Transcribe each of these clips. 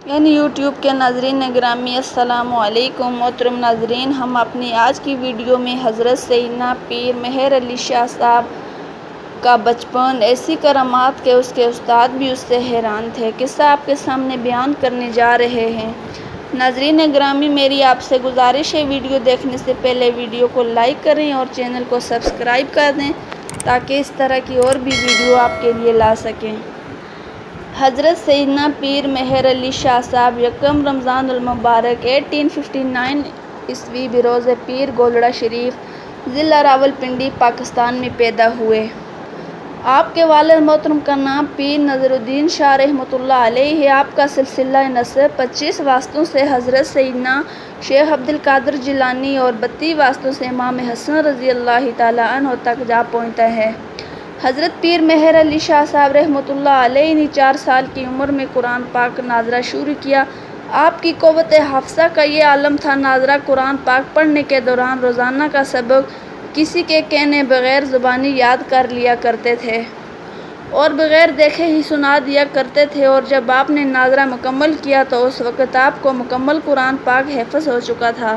YouTube کے ناظرین گرامی السلام علیکم۔ محترم ناظرین، ہم اپنی آج کی ویڈیو میں حضرت سیدنا پیر مہر علی شاہ صاحب کا بچپن، ایسی کرامات کہ اس کے استاد بھی اس سے حیران تھے، قصہ آپ کے سامنے بیان کرنے جا رہے ہیں۔ ناظرین گرامی، میری آپ سے گزارش ہے، ویڈیو دیکھنے سے پہلے ویڈیو کو لائک کریں اور چینل کو سبسکرائب کر دیں تاکہ اس طرح کی اور بھی ویڈیو آپ کے لیے لا سکیں۔ حضرت سیدنا پیر مہر علی شاہ صاحب یکم رمضان المبارک 1859 عیسوی بروز پیر گولڑہ شریف، ضلع راولپنڈی، پاکستان میں پیدا ہوئے۔ آپ کے والد محترم کا نام پیر نذیر الدین شاہ رحمۃ اللہ علیہ ہے۔ آپ کا سلسلہ نسب 25 واسطوں سے حضرت سیدنا شیخ عبد القادر جیلانی اور 32 واسطوں سے امام حسن رضی اللہ تعالیٰ عنہ تک جا پہنچتا ہے۔ حضرت پیر مہر علی شاہ صاحب رحمۃ اللہ علیہ نے 4 سال کی عمر میں قرآن پاک ناظرہ شروع کیا۔ آپ کی قوت حافظہ کا یہ عالم تھا، ناظرہ قرآن پاک پڑھنے کے دوران روزانہ کا سبق کسی کے کہنے بغیر زبانی یاد کر لیا کرتے تھے اور بغیر دیکھے ہی سنا دیا کرتے تھے، اور جب آپ نے ناظرہ مکمل کیا تو اس وقت آپ کو مکمل قرآن پاک حفظ ہو چکا تھا۔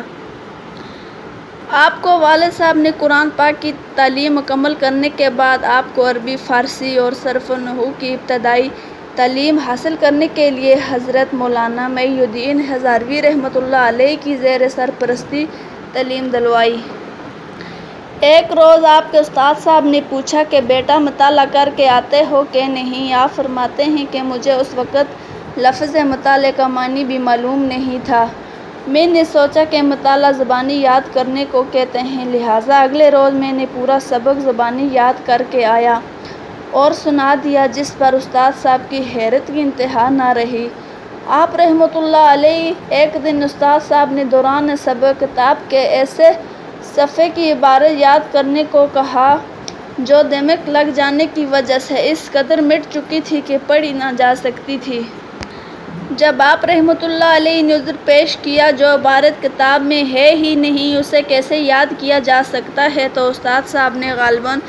آپ کو والد صاحب نے قرآن پاک کی تعلیم مکمل کرنے کے بعد آپ کو عربی، فارسی اور صرف و نحو کی ابتدائی تعلیم حاصل کرنے کے لیے حضرت مولانا معی الدین ہزاروی رحمۃ اللہ علیہ کی زیر سرپرستی تعلیم دلوائی۔ ایک روز آپ کے استاد صاحب نے پوچھا کہ بیٹا مطالعہ کر کے آتے ہو کہ نہیں؟ آپ فرماتے ہیں کہ مجھے اس وقت لفظ مطالعے کا معنی بھی معلوم نہیں تھا۔ میں نے سوچا کہ مطالعہ زبانی یاد کرنے کو کہتے ہیں، لہٰذا اگلے روز میں نے پورا سبق زبانی یاد کر کے آیا اور سنا دیا، جس پر استاد صاحب کی حیرت کی انتہا نہ رہی۔ آپ رحمۃ اللہ علیہ ایک دن استاد صاحب نے دوران سبق کتاب کے ایسے صفحے کی عبارت یاد کرنے کو کہا جو دماغ لگ جانے کی وجہ سے اس قدر مٹ چکی تھی کہ پڑھی نہ جا سکتی تھی۔ جب آپ رحمۃ اللہ علیہ نے عذر پیش کیا جو عبارت کتاب میں ہے ہی نہیں، اسے کیسے یاد کیا جا سکتا ہے، تو استاد صاحب نے غالباً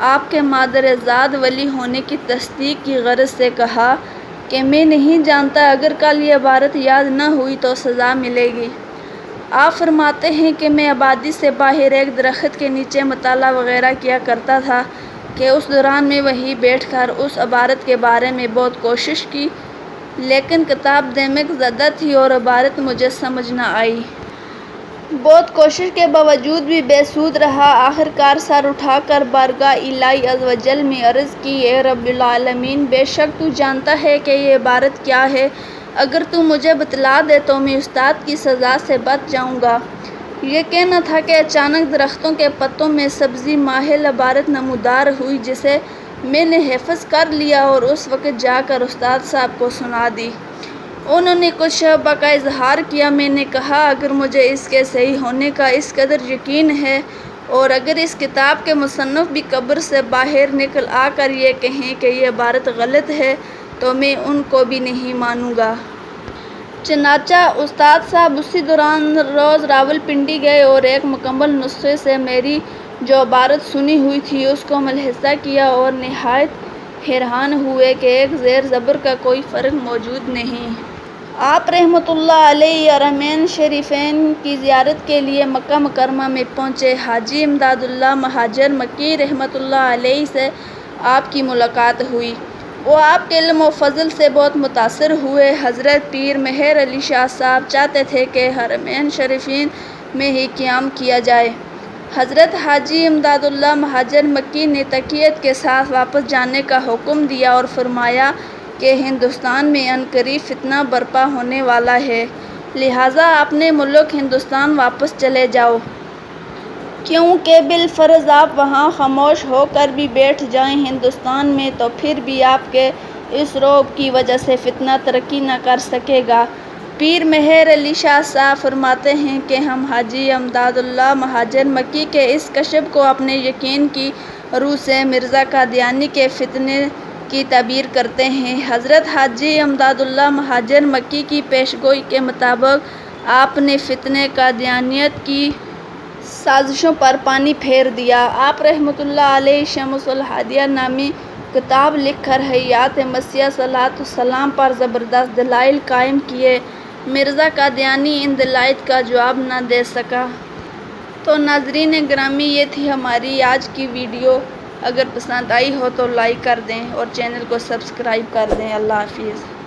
آپ کے مادرزاد ولی ہونے کی تصدیق کی غرض سے کہا کہ میں نہیں جانتا، اگر کل یہ عبارت یاد نہ ہوئی تو سزا ملے گی۔ آپ فرماتے ہیں کہ میں آبادی سے باہر ایک درخت کے نیچے مطالعہ وغیرہ کیا کرتا تھا کہ اس دوران میں وہیں بیٹھ کر اس عبارت کے بارے میں بہت کوشش کی، لیکن کتاب دماغ زدہ تھی اور عبارت مجھے سمجھ نہ آئی۔ بہت کوشش کے باوجود بھی بے سود رہا۔ آخرکار سر اٹھا کر بارگاہ الہی عز و جل میں عرض کی، اے رب العالمین، بے شک تو جانتا ہے کہ یہ عبارت کیا ہے، اگر تو مجھے بتلا دے تو میں استاد کی سزا سے بچ جاؤں گا۔ یہ کہنا تھا کہ اچانک درختوں کے پتوں میں سبزی ماحل عبارت نمودار ہوئی، جسے میں نے حفظ کر لیا اور اس وقت جا کر استاد صاحب کو سنا دی۔ انہوں نے کچھ شعبہ کا اظہار کیا۔ میں نے کہا، اگر مجھے اس کے صحیح ہونے کا اس قدر یقین ہے اور اگر اس کتاب کے مصنف بھی قبر سے باہر نکل آ کر یہ کہیں کہ یہ عبارت غلط ہے تو میں ان کو بھی نہیں مانوں گا۔ چنانچہ استاد صاحب اسی دوران روز راولپنڈی گئے اور ایک مکمل نسخے سے میری جو عبارت سنی ہوئی تھی اس کو ملاحظہ کیا اور نہایت حیران ہوئے کہ ایک زیر زبر کا کوئی فرق موجود نہیں۔ آپ رحمۃ اللہ علیہ حرمین شریفین کی زیارت کے لیے مکہ مکرمہ میں پہنچے۔ حاجی امداد اللہ مہاجر مکی رحمۃ اللہ علیہ سے آپ کی ملاقات ہوئی۔ وہ آپ کے علم و فضل سے بہت متاثر ہوئے۔ حضرت پیر مہر علی شاہ صاحب چاہتے تھے کہ حرمین شریفین میں ہی قیام کیا جائے۔ حضرت حاجی امداد اللہ مہاجر مکی نے تقیت کے ساتھ واپس جانے کا حکم دیا اور فرمایا کہ ہندوستان میں عنقریب فتنہ برپا ہونے والا ہے، لہٰذا اپنے ملک ہندوستان واپس چلے جاؤ، کیونکہ بالفرض آپ وہاں خاموش ہو کر بھی بیٹھ جائیں ہندوستان میں تو پھر بھی آپ کے اس رعب کی وجہ سے فتنہ ترقی نہ کر سکے گا۔ پیر مہر علی شاہ صاحب فرماتے ہیں کہ ہم حاجی امداد اللہ مہاجر مکی کے اس کشف کو اپنے یقین کی روح سے مرزا قادیانی کے فتنے کی تعبیر کرتے ہیں۔ حضرت حاجی امداد اللہ مہاجر مکی کی پیشگوئی کے مطابق آپ نے فتنہ قادیانیت کی سازشوں پر پانی پھیر دیا۔ آپ رحمۃ اللہ علیہ شمس الہدایہ نامی کتاب لکھ کر حیات مسیح صلیٰ السلام پر زبردست دلائل قائم کیے۔ مرزا قادیانی ان دلائل کا جواب نہ دے سکا۔ تو ناظرین گرامی، یہ تھی ہماری آج کی ویڈیو۔ اگر پسند آئی ہو تو لائک کر دیں اور چینل کو سبسکرائب کر دیں۔ اللہ حافظ۔